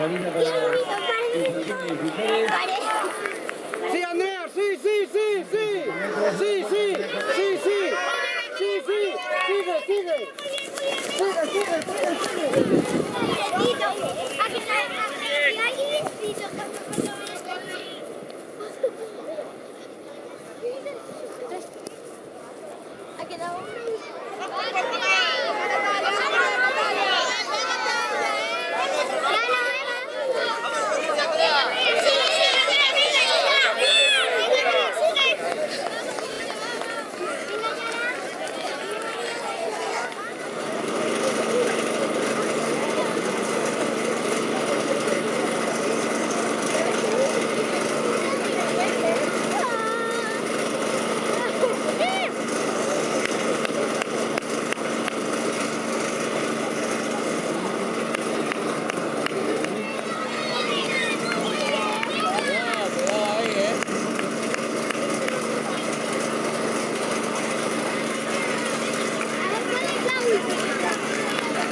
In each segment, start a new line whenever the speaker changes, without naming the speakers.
salida para infracciones digitales.
Sí, Andrea, sí, sí, sí, sí. Sí, sí, sí, sí. Sí, sí, sigue, sigue. Sigue, sigue, sigue, sigue.
Ha quedado.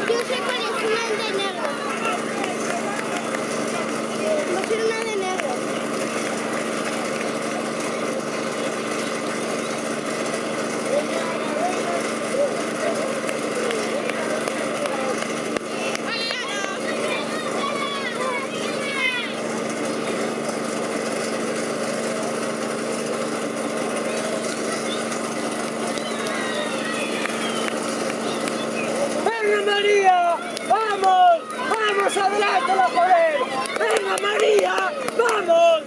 Yo sé cuál es, una de negro. Va a ser una de negro.
¡Venga María! ¡Vamos! ¡Vamos adelante la poder! ¡Venga María! ¡Vamos!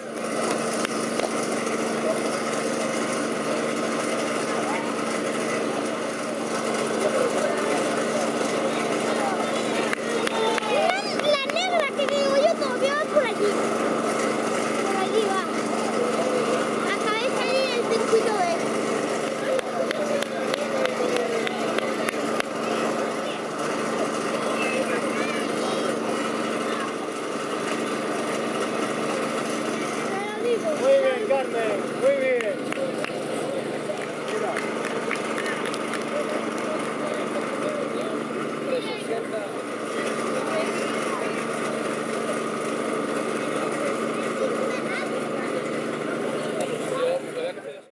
La negra que digo yo todavía va por allí. Por allí va. Acabáis ahí el circuito de...
Muy bien, Carmen, muy bien. Mira.